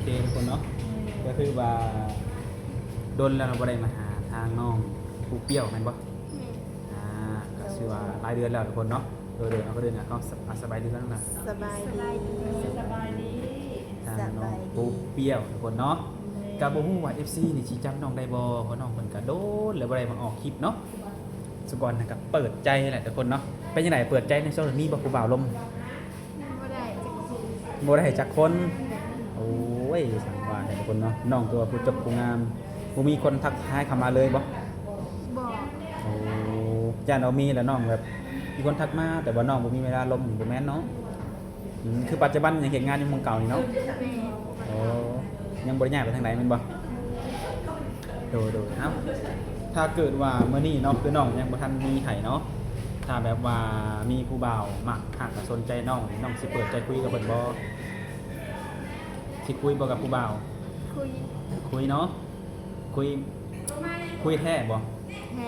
เคทุกคนเนาะก็คือว่าโดนแล้วเราบ่ได้มาหาทางน้องผู้เปรี้ยวแม่นบ่อ่าก็ชื่อว่าหลายเดือนแล้วทุกคนเนาะโดยเอาก็เดือนก็สบายดีแล้วนะ สบายดี สบายดี ทางน้องผู้เปรี้ยวทุกคนเนาะก็บ่ฮู้ว่า FC นี่สิจำน้องได้บ่เพราะน้องเพิ่นก็โดนแล้วบ่ได้มาออกคลิปเนาะสุกรนะครับเปิดใจแหละทุกคนเนาะเป็นจังไดเปิดใจในโซนนี้บ่ผู้บ่าวลม บ่ได้จักสิ บ่ได้จักคนโอ้ยสังว่าให้ทุกคนเนาะน้องตัวผู้จบผู้งามบ่มีคนทักทายเข้ามาเลยบ่ บอก โอ้ย่านเอามีแล้วน้องแบบมีคนทักมาแต่ว่าน้องบ่มีเวลาลมบ่แม่นเนาะคือปัจจุบันยังเฮ็ดงานอยู่เมืองเก่านี่เนาะ แม่ โอ้ยังบ่ได้ย้ายไปทางไหนแม่นบ่โดยเอ้าถ้าเกิดว่ามื้อนี้เนาะคือน้องยังบ่ทันมีไผเนาะถ้าแบบว่ามีผู้บ่าวมักหักสนใจน้องนี่น้องสิเปิดใจคุยกับเพิ่นบ่สิคุยบ่กับผู้บ่าว คุย คุยเนาะคุยแท้บ่ แห่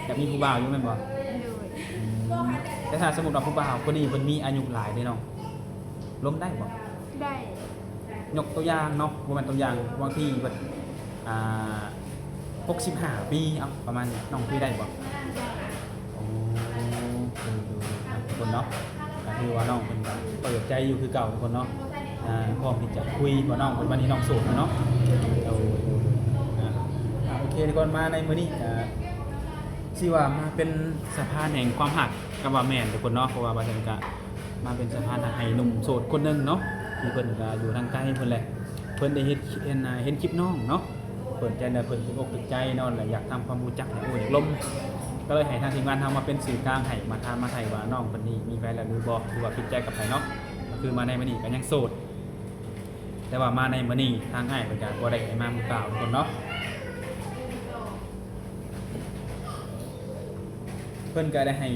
อยากมีผู้บ่าวอยู่แม่นบ่ โดย แต่ถ้าสมมุติว่าผู้บ่าวคนนี้เพิ่นมีอายุหลายเด้เนาะล้มได้บ่ ได้ ยกตัวอย่างเนาะบ่แม่นตัวอย่างบางทีเพิ่นอ่า65ปีเอ้าประมาณนี้น้องคุยได้บ่โอ้ดูครับทุกคนเนาะก็คือว่าน้องเพิ่นก็เปิดใจอยู่คือเก่าทุกคนเนาะพร้อมที่จะคุยว่าน้องเพิ่นวันนี้น้องโสดเนาะโอเคทุกคนมาในมื้อนี้ชื่อว่ามาเป็นสะพานแห่งความหักกับว่าแม่นทุกคนเนาะเพราะว่าบาดนี้ก็มาเป็นสะพานให้หนุ่มโสดคนหนึงเนาะที่เพิ่นก็อยู่ทางใกล้เพิ่นแหละเพิ่นได้เห็นคลิปน้องเนาะเพิ่นใจน่ะเพิ่นถูกอกถูกใจเนาะและอยากทำความรู้จักให้โอ้ยลมก็เลยให้ทางทีมงานทำมาเป็นสื่อกลางให้มาถามมาไถ่ว่าน้องคนนี้มีแฟนแล้วหรือบ่หรือว่าผิดใจกับใครเนาะก็คือมาในมื้อนี้ก็ยังโสดแต่ว่ามาในมื้อนี้ทางอ้ายเพิ่นก็บ่ได้ให้มามือเปล่าทุกคนเนาะเพิ่นก็ได้ให้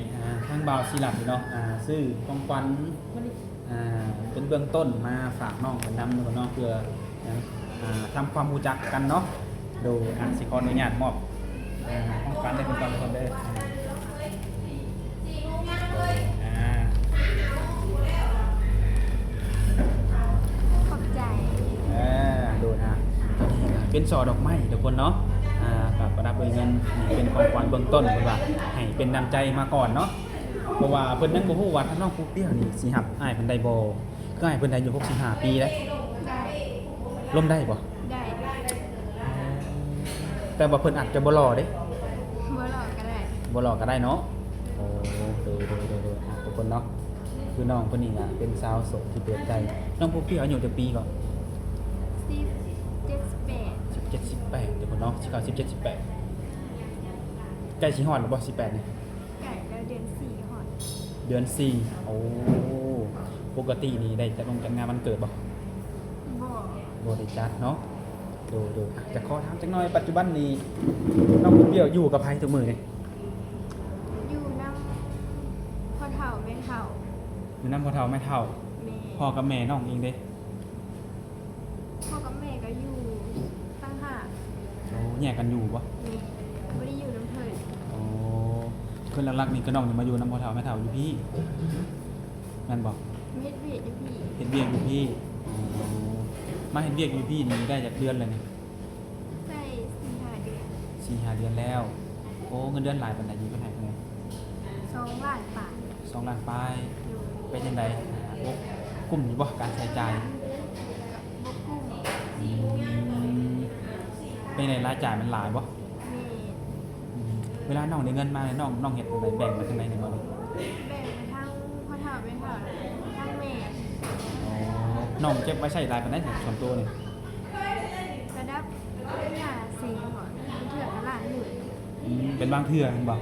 ทางบ่าวศิลัดเนาะซื้อของขวัญเป็นเบื้องต้นมาฝากน้องเพิ่นนำทุกคนเนาะเพื่อทำความรู้จักกันเนาะโดยสิขออนุญาตมอบของขวัญให้เพิ่นก่อนทุกคนเด้อขอบใจ โดยเป็นช่อดอกไม้ทุกคนเนาะกับประดับด้วยเงินนี่เป็นของขวัญเบื้องต้นเพิ่นว่าให้เป็นน้ำใจมาก่อนเนาะเพราะว่าเพิ่นยังบ่ฮู้ว่าถ้าน้องผู้เปรี้ยวนี่สิรับอ้ายเพิ่นได้บ่คืออ้ายเพิ่นได้อยู่65ปีแล้ว ได้ ล้มได้บ่ ได้ แต่ว่าเพิ่นอาจจะบ่หล่อเด้ บ่หลอกก็ได้ บ่หล่อก็ได้เนาะโอ้โดยทุกคนเนาะคือน้องเพิ่นนี่เป็นสาวโสดที่เปิดใจน้องผู้เปรี้ยวอายุจักปีก่อน 10 7 8 17 18ทุกคนเนาะสิเข้า17 18ใกล้สิฮอดแล้วบ่18นี่ ไก่แล้วเดือน4ฮอด เดือน4โอ้ปกตินี่ได้จัดลงจัดงานวันเกิดบ่ บ่ บ่ได้จัดเนาะดูจะขอถามจักหน่อยปัจจุบันนี้น้องผู้เปรี้ยวอยู่กับไผทุกมื้อนี่ อยู่นำพ่อเฒ่าแม่เฒ่า อยู่นำพ่อเฒ่าแม่เฒ่า แม่ พ่อกับแม่น้องเองเด้ พ่อกับแม่ก็อยู่ตั้งหาก โอ้แยกกันอยู่บ่ แม่บ่ได้อยู่นำเพิ่น โอ้คือหลักๆนี่ก็น้องนี่มาอยู่นำพ่อเฒ่าแม่เฒ่าอยู่พี่แม่นบ่ เฮ็ดเวียกอยู่พี่ เฮ็ดเวียกอยู่พี่มาเฮ็ดเวียกอยู่พี่นี่ได้จากเดือนเลยนี่ ได้4-5เดือน 4-5 เดือนแล้ว โอ้เงินเดือนหลายปานใดอยู่เพิ่นให้เพิ่น 2ล้านบาท 2ล้านปลาย อยู่ เป็นจังไดโอ้กลุ่มอยู่บ่การใช้จ่าย บ่กุ้ง เป็นไงรายจ่ายมันหลายบ่ แม่ เวลาน้องได้เงินมาน้องเฮ็ดจังไดแบ่งมาจังไดนี่บ่นี่ แบ่งไปทั้งพ่อเฒ่าแม่เฒ่าทั้งแม่ อ๋อน้องเก็บไว้ใช้รายปานใดส่วนตัวนี่ ระดับหาเสียงก่อนเถื่อละล้านหนึ่ง เป็นบางเทื่อแม่นบ่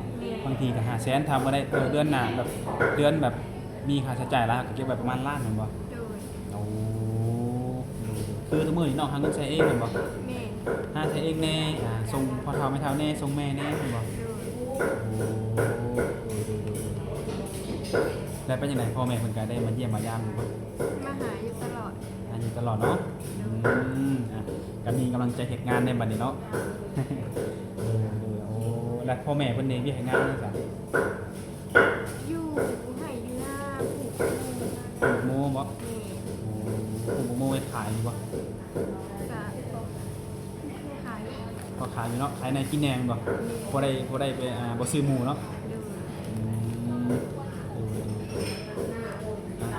บางทีก็500,000ทำบ่ได้เดือนหน้าแบบเดือนแบบมีค่าใช้จ่ายแล้วก็เก็บไว้ประมาณล้านแม่นบ่ โดย โอ้คือทุกมื้อนี่น้องหาเงินใช้เองแม่นบ่ แม่ หาใช้เองแน่ส่งพ่อเฒ่าแม่เฒ่าแน่ส่งแม่แน่แม่นบ่ โดย แล้วเป็นยังไงพ่อแม่เพิ่นก็ได้มาเยี่ยมมายามอยู่บ่ มาหาอยู่ตลอด อยู่ตลอดเนาะก็มีกำลังใจเฮ็ดงานในบัดนี้เนาะโอ้แล้วพ่อแม่เพิ่นเองเฮ็ดงานจังซั่น อยู่ให้อยู่หน้าผูก ปลูกหมูบ่ แม่ โอ้ โมโมไว้ขายดีกว่า ก็ขาย ก็ขายอยู่เนาะขายในกินแหนงบ่พอได้ไปบ่ซื้อหมูเนาะ ดู อืม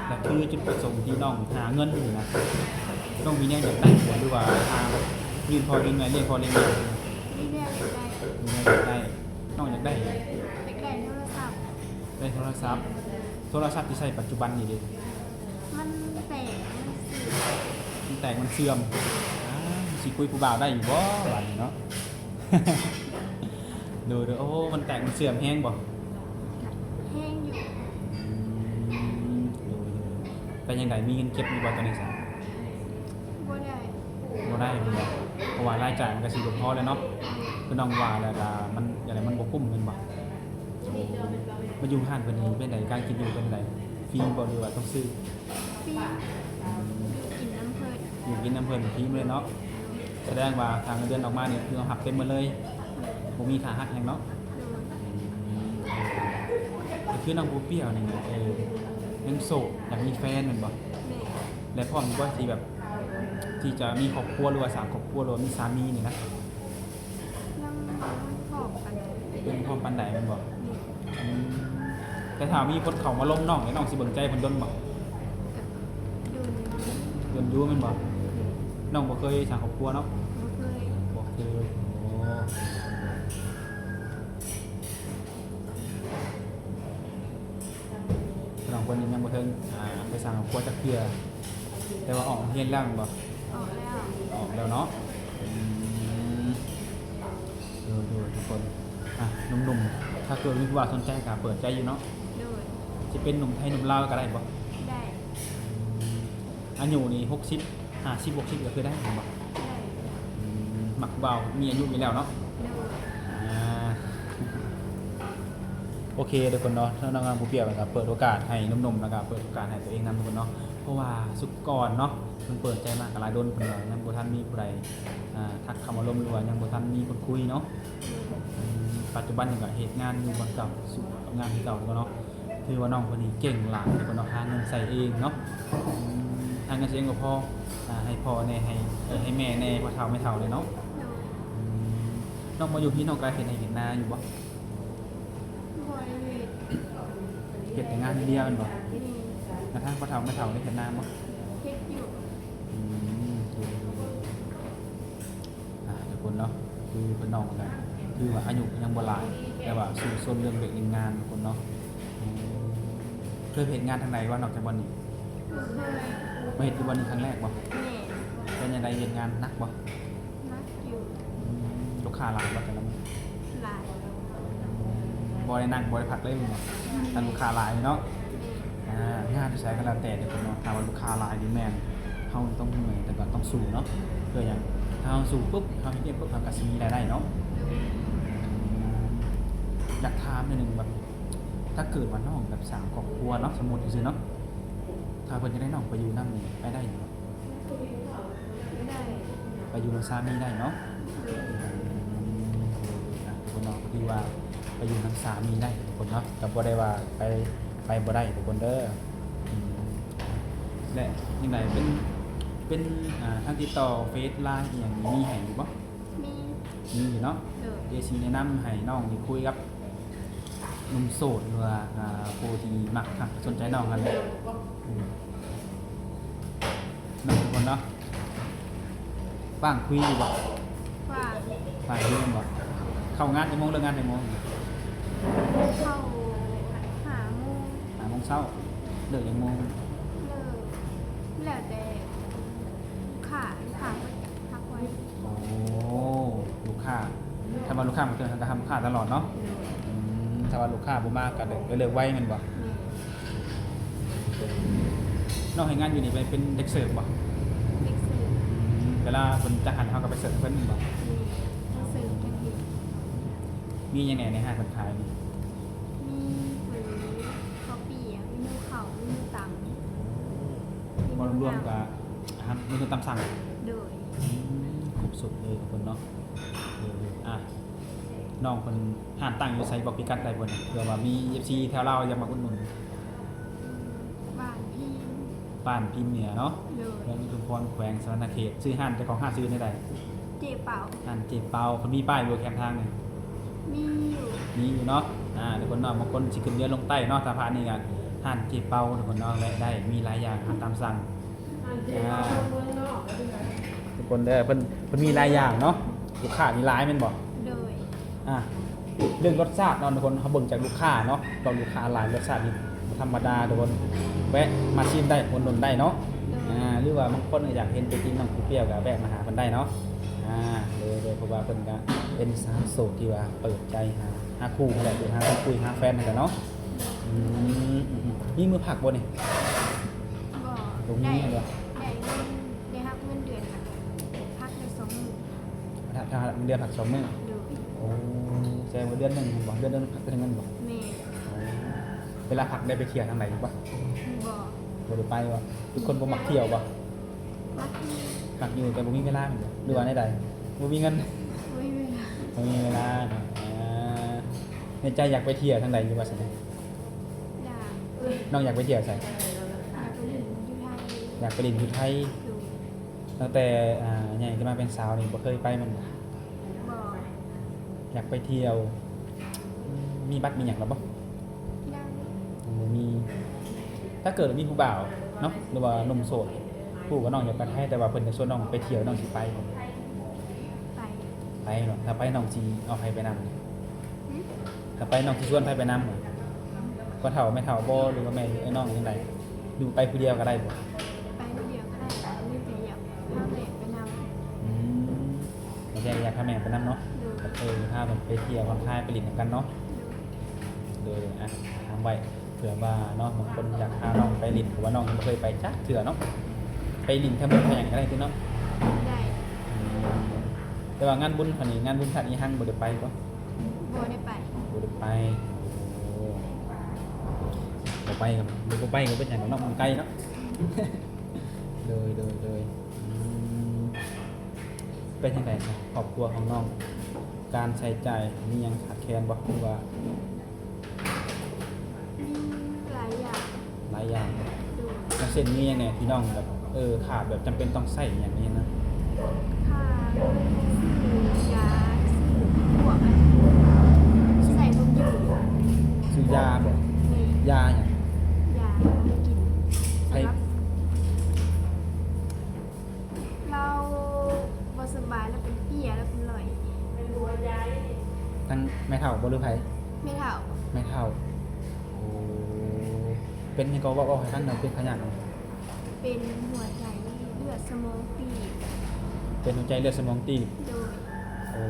แต่คือจุดประสงค์ที่น้องหาเงินอยู่นะต้องมีแนวอยากได้บ่หรือว่าหาแบบยืนพอยืนแม่เรียกพอเรียนแม่ นี่เรียกได้ มีแนวอยากได้น้องอยากได้ เด็กได้โทรศัพท์ ได้โทรศัพท์ที่ใช้ปัจจุบันนี่ดิ มันแตกมันเสีย มันแตกมันเสื่อมสิคุยผู้บ่าวได้อยู่บ่บัดนี้เนาะ ดูโอ้มันแตกมันเสื่อมแห้งบ่ แห้งอยู่ ดูเป็นยังไงมีเงินเก็บอยู่บ่ตอนนี้ซะ บ่ได้ บ่ได้บ่เพราะว่ารายจ่ายมันก็สิบ่พอแล้วเนาะคือน้องว่าแล้วก็มันอะไรมันบ่คุ้มแม่นบ่มาอยู่ห้านเพิ่นนี่เป็นไดการกินอยู่เป็นไดฟรีบ่หรือว่าต้องซื้อ ปีกินน้ำเพลิน อยู่กินน้ำเพิ่นฟรีเลยเนาะแสดงว่าทางเงินเดือนออกมานี่คือเอาหักเต็มหมดเลยบ่มีค่าหักหยังเนาะ ดู คือน้องบูเปรี้ยวนี่ยังโสดอยากมีแฟนแม่นบ่ แม่ และพร้อมว่าที่แบบที่จะมีครอบครัวหรือว่าสร้างครอบครัวหรือว่ามีสามีนี่นะ ยังหอบกันเลย เป็นพร้อมปานใดแม่นบ่ นี่ อืมแต่ถ้ามีคนเข้ามาล้มน้องนี่น้องสิเบิ่งใจเพิ่นดนบ่ ดู ดนอยู่แม่นบ่น้องบ่เคยสร้างครอบครัวเนาะ บ่เคย บ่เคยโอ้น้องคนนี้ยังบ่ถึงไปสร้างครอบครัวจักเทื่อแต่ว่าออกเรียนแล้วแม่นบ่ ออกแล้ว ออกแล้วเนาะดูทุกคนหนุ่มๆถ้าเกิดมีผู้ว่าสนใจก็เปิดใจอยู่เนาะ ดู จะเป็นหนุ่มไทยหนุ่มลาวก็ได้บ่ ได้ อายุนี่60 50 60ก็คือได้บ่ ได้ หมักเบามีอายุอยู่แล้วเนาะ ดู โอเคทุกคนเนาะน้องงานผู้เปรียบนะครับเปิดโอกาสให้หนุ่มๆนะครับเปิดโอกาสให้ตัวเองนำทุกคนเนาะเพราะว่าสุกก่อนเนาะมันเปิดใจมากกับหลายโดนคนเดียวยังบ่ทันมีผู้ใดทักเข้ามาลมหรือว่ายังบ่ทันมีคนคุยเนาะปัจจุบันนี่ก็เฮ็ดงานอยู่บนเก่าสุงานที่เก่าแล้วเนาะคือว่าน้องคนนี้เก่งหลายทุกคนเนาะหาเงินใส่เองเนาะหาเงินใส่เองก็พอให้พ่อแน่ให้แม่แน่พ่อเฒ่าไม่เฒ่าเลยเนาะ ดู น้องมาอยู่พี่น้องก็เฮ็ดให้เห็นหน้าอยู่บ่ บริเวณ เฮ็ดแต่งานเดียวแม่นบ่ นี่ กระทั่งพ่อเฒ่าไม่เฒ่าได้เห็นหน้าบ่ เฮ็ดอยู่ ทุกคนเนาะคือเป็นน้องกันคือว่าอายุยังบ่หลายแต่ว่าสู่ส่วนเรื่องเด็กเรื่องงานทุกคนเนาะเคยเห็นงานทางไหนว่านอกจากวันนี้ บ่เคย มาเห็นที่วันนี้ครั้งแรกบ่ แม่ เป็นยังไงเห็นงานหนักบ่ นักอยู่ ลูกค้าหลายบ่แต่ละมื้อ หลาย บ่ได้นั่งบ่ได้พักเลยมื้อนี้แต่ลูกค้าหลายเนาะงานที่ใช้ก็แล้วแต่ทุกคนเนาะถ้าว่าลูกค้าหลายนี่แม่นเฮาต้องเหนื่อยแต่ก็ต้องสู้เนาะเพื่อหยังถ้าเฮาสู้ปุ๊บเฮาเฮ็ดปุ๊บเฮาก็สิมีรายได้เนาะ อยากถามนิดนึงแบบถ้าเกิดว่าน้องแบบสร้างครอบครัวเนาะสมมุติซื่อๆเนาะถ้าเพิ่นจะได้น้องไปอยู่นำนี่ไปได้อยู่เนาะ ไม่ได้ ไปอยู่กับสามีได้เนาะทุกคนเนาะก็คือว่าไปอยู่กับสามีได้ทุกคนเนาะก็บ่ได้ว่าไปบ่ได้ทุกคนเด้อและยังไงเป็นทางติดต่อเฟซไลน์อหย่างนี้มีให้อยู่บ่ มี มีอยู่เนาะ เดิน เดี๋ยวสิแนะนำให้น้องนี่คุยกับหนุ่มโสดหรือว่าผู้ที่มักสนใจน้องกันเลยน้องทุกคนเนาะว่างคุยอยู่บ่ ว่า ว่างคุยกันบ่เข้างานกี่โมงเลิกงานกี่โมง เข้าหาโมง 5 โมงเช้าเลิกกี่โมง เลิกแล้วแต่ขาก็พักไว้ โอ้ลูกค้าถ้าว่าลูกค้ามาเตือนก็ทำลูกค้าตลอดเนาะถ้าว่าลูกค้าบ่มากก็เลิกไว้แม่นบ่ นี่ น้องให้งานอยู่นี่ไปเป็นเด็กเสิร์ฟบ่ เด็กสื่อ เวลาเพิ่นจะหันเฮาก็ไปเสิร์ฟเพิ่นบ่ นี่สื่อกันอยู่ มีหยังแหน่ในห้างเพิ่นขายนี่ มีหรือข้าวเปียกมีเขามีตัง บ่รวมๆกับอาหารมื้อตามสั่ง โดย ครบสุดเลยทุกคนเนาะน้องคนห้านตั้งอยู่ไซบอกพิกัดได้บนเผื่อว่ามี FC แถวเราอยากมาอุดหนุน บ้านพี่ บ บ้านพิมพ์เหนือเนาะ เลย เมืองชุมพรแขวงสะหนเขตชื่อห้านเจ้าของห้านชื่อได้ใด เจ็บเปล่า ห้านเจ็บเปาเพิ่นมีป้ายอยู่แคมทางนี่ มีอยู่ มีอยู่เนาะทุกคนเนาะบางคนสิขึ้นเรือลงใต้เนาะสะพานนี่ก็ห้านเจ็บเปาทุกคนเนาะและได้มีหลายอย่างอาหารตามสั่งทุกคนเด้อเพิ่นมีหลายอย่างเนาะลูกค้ามีหลายแม่นบ่ เลย เรื่องรสชาติเนาะทุกคนเขาเบิ่งจากลูกค้าเนาะเราลูกค้าหลายรสชาตินี่บ่ธรรมดาทุกคนแวะมาชิมได้คนดนได้เนาะหรือว่าบางคนอยากเห็นตัวจริงน้องเปรี้ยวก็แวะมาหาเพิ่นได้เนาะเลยเพราะว่าเพิ่นก็เป็นสาวโสดที่ว่าเปิดใจหาคู่นั่นแหละหรือหาคนคุยหาแฟนนั่นแหละเนาะนี่มือผักบ่นี่ ตรงนี้ ได้ เหรอ ได้เงินได้รับเงินเดือนค่ะพักใน20,000 ถ้าเดือนผัก2มื้อ เลย โอ้แสดงว่าเดือนหนึงบ่เดือนนึงผักเดือนนึงบ่ แม่ เวลาผักได้ไปเที่ยวทางไหนบ่ บ่ บ่ได้ไปบ่ทุกคนบ่มักเที่ยวบ่ พักที่ มักอยู่แต่บ่มีเวลาแม่นบ่หรือว่าใดๆบ่มีเงิน ไม่เวลา บ่มีเวลาเนาะในใจอยากไปเที่ยวทางใดอยู่ว่าซั่น อยาก น้องอยากไปเที่ยวไส อยากไปเรียนอยู่ไทย อยากไปเล่นอยู่ไทย อยู่ ตั้งแต่ใหญ่ขึ้นมาเป็นสาวนี่บ่เคยไปมันบ่ บ่ อยากไปเที่ยวมีบัตรมีหยังแล้วบ่ ยัง บ่มีถ้าเกิดมีผู้บ่าวเนาะหรือว่าหนุ่มโสดผู้ก็น้องอยากไปไทยแต่ว่าเพิ่นจะชวนน้องไปเที่ยวน้องสิไปบ่ ไป ไปเนาะถ้าไปน้องสิเอาใครไปนำ หึ ถ้าไปน้องสิชวนใครไปนำก็เฒ่าไม่เฒ่าบ่หรือว่าแม่หรือไอ้น้องจังไดอยู่ไปผู้เดียวก็ได้บ่ ไปคนเดียวก็ได้แต่ไม่แต่อยากพาแม่ไปนำ ไม่ใช่อยากพาแม่ไปนำเนาะ ดู พาเพิ่นไปเที่ยวผ่อนคลายไปเล่นนำกันเนาะโดยถามไว้เผื่อว่าเนาะบางคนอยากพาน้องไปเล่นหรือว่าน้องยังบ่เคยไปจักเทื่อเนาะไปเล่นแค่มื้อแพงก็ได้คือเนาะ ได้ แต่ว่างานบุญคันนี้งานบุญทัดอีหังบ่ได้ไปบ่ บ่ได้ไป บ่ได้ไปโอ้บ่ไปก็บ่ไปก็เป็นหยังเนาะมันไกลเนาะ เลยเป็นยังไงครับครอบครัวของน้อง การใช้จ่ายมียังขาดแคลนบ่หรือว่า มีหลายอย่าง หลายอย่าง ดู อย่างเช่นมีอย่างไงพี่น้องแบบขาดแบบจำเป็นต้องใช้อย่างนี้นะ ค่าซื้อยาซื้อพวกอันใส่นมอยู่ ซื้อยาบ่ ใน ยาหยัง ยากิน ใคร สำหรับเราบ่สบายแล้วเป็นเปียแล้วเป็นลอย ทั้งแม่เฒ่าบ่หรือไผ ไม่เท่า แม่เฒ่าโอ้เป็นหยังก็เว้าให้ฟังหน่อยเป็นขยัน เป็นหัวใจเลือดสมองตีบ เป็นหัวใจเลือดสมองตีบ โดย โอ้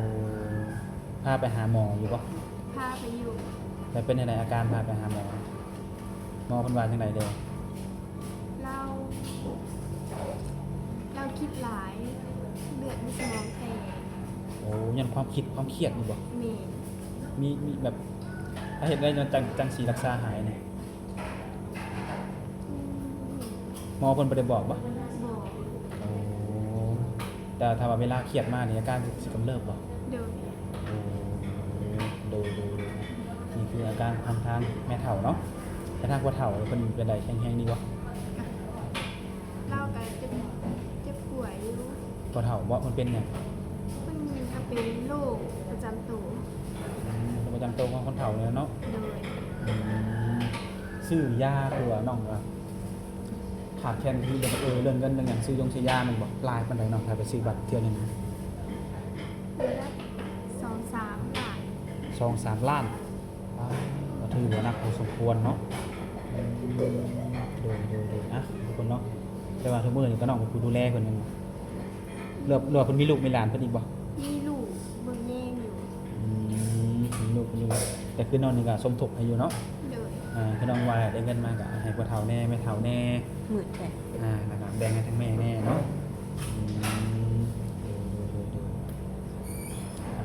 พาไปหาหมออยู่บ่ พาไปอยู่ แต่เป็นยังไงอาการพาไปหาหมอหมอเพิ่นว่าจังไดเด้อ เราเราคิดหลายเลือดในสมองแตก โอ้ยันความคิดความเครียดนี่บ่ เมน มีแบบถ้าเห็นได้จังสีรักษาหายเนี่ยหมอเพิ่นบ่ได้บอกบ่ บอก โอ้แต่ถ้าว่าเวลาเครียดมากนี่อาการสิกำเริบบ่ โดย โอ้ดูนี่คืออาการทางแม่เฒ่าเนาะแต่ทางพ่อเฒ่าเพิ่นเป็นไดแข็งๆนี่บ่ เราก็เจ็บป่วยอยู่ พ่อเฒ่าบ่มันเป็นหยัง มันก็เป็นโรคประจำตัว โรคประจำตัวของคนเฒ่าเนี่ยเนาะ โดย อืมซื้อยาตัวน้องว่าขาดแคลนที่เรื่องเงินเรื่องหยังซื้อยามันบ่หลายปานใดเนาะถ้าไปซื้อบัตรเที่ยวหนึง เดือนละ2-3 บาท 2-3 ล้านก็ถือว่าหนักพอสมควรเนาะโดยทุกคนเนาะแต่ว่าทุกมื้อนี่ก็น้องเป็นผู้ดูแลเพิ่นนึงเลือกเพิ่นมีลูกมีหลานเพิ่นอีกบ่ มีลูกเบิ่งแย่งอยู่ มีลูกมีแต่คือน้องนี่ก็สมทบให้อยู่เนาะ โดย คือน้องว่าได้เงินมาก็ให้พ่อเฒ่าแน่แม่เฒ่าแน่ หมื่นแท้ แล้วก็แบ่งให้ทั้งแม่แน่เนาะ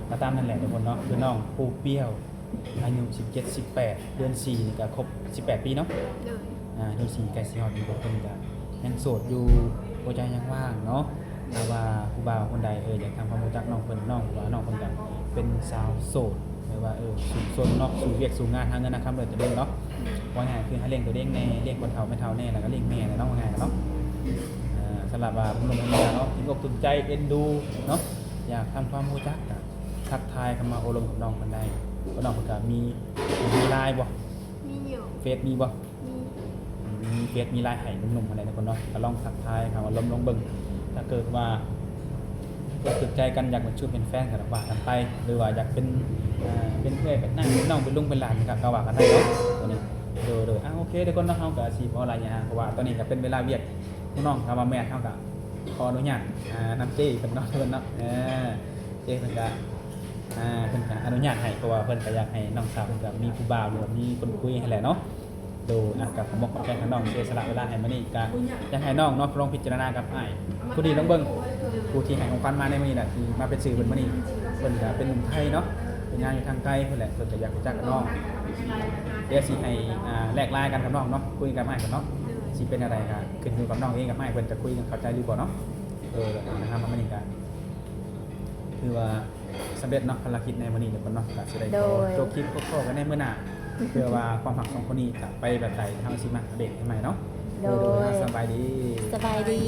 ก็ตามนั่นแหละทุกคนเนาะคือน้องปูเปรี้ยวอายุ17-18 เดือน4นี่ก็ครบ18 ปีเนาะ โดย เดือน4ใกล้สิฮอดอยู่เพิ่นก็ยังโสดอยู่หัวใจยังว่างเนาะถ้าว่าผู้บ่าวคนใดอยากทำความรู้จักน้องเพิ่นน้องว่าน้องเพิ่นก็เป็นสาวโสดหรือว่าสู่โซนเนาะสู่เวียกสู่งานหาเงินนะครับเลยจะเด้งเนาะ ว่าง่ายคือให้เลี้ยงตัวเองแน่เลี้ยงคนเฒ่าไม่เฒ่าแน่แล้วก็เลี้ยงแม่เนี่ยเนาะว่าง่ายเนาะสำหรับว่าผมลงมาเนาะที่อกตุนใจเอ็นดูเนาะอยากทำความรู้จักกับทักทายเข้ามาโอลมกับน้องคนใดก็น้องคนก็มีไลน์บ่ มีอยู่ เฟซมีบ่ มี มีเฟซมีไลน์ให้หนุ่มๆอะไรทุกคนเนาะก็ลองทักทายเขาลองเบิ่งถ้าเกิดว่าติดใจกันอยากเป็นชู้เป็นแฟนกันว่ากันไปหรือว่าอยากเป็นเป็นเพื่อนเป็นนั่งเป็นน้องเป็นลุงเป็นหลานนะครับก็ว่ากันได้เนาะตัวนี้โดยโอเคทุกคนเนาะเฮาก็สิบ่อะไรอย่างเพราะว่าตอนนี้ก็เป็นเวลาเวียกน้องกับว่าแม่เฮาก็ขออนุญาตนำเจ้เพิ่นเนาะเพิ่นเนาะเจ้เพิ่นก็เพิ่นก็อนุญาตให้เพราะว่าเพิ่นก็อยากให้น้องสาวเพิ่นก็มีผู้บ่าวหรือว่ามีคนคุยให้แหละเนาะดูกับผมบอกขอบใจทางน้องเสียสละเวลาให้มานี่ก็อยากให้น้องเนาะลองพิจารณากับอ้ายผู้ดีลองเบิ่งผู้ที่ให้ของขวัญมาในมื้อนี้น่ะที่มาเป็นสื่อเพิ่นมื้อนี้เพิ่นก็เป็นหนุ่มไทยเนาะเป็นงานอยู่ทางไกลเพิ่นแหละเพิ่นก็อยากรู้จักกับน้องเดี๋ยวสิให้แลกไลน์กันกับน้องเนาะคุยกับอ้ายกันเนาะสิเป็นอะไรก็ขึ้นอยู่กับน้องเองกับอ้ายเพิ่นจะคุยกันเข้าใจหรือบ่เนาะนะครับมามื้อนี้ก็คือว่าสำเร็จเนาะภารกิจในมื้อนี้เดี๋ยวเพิ่นเนาะก็สิได้จบคลิปพบกันในมื้อหน้าเพื่อว่าความหักของคนนี้จะไปแบบไหนทางสิมาอัปเดตให้ใหม่เนาะโดยสบายดี สบายดี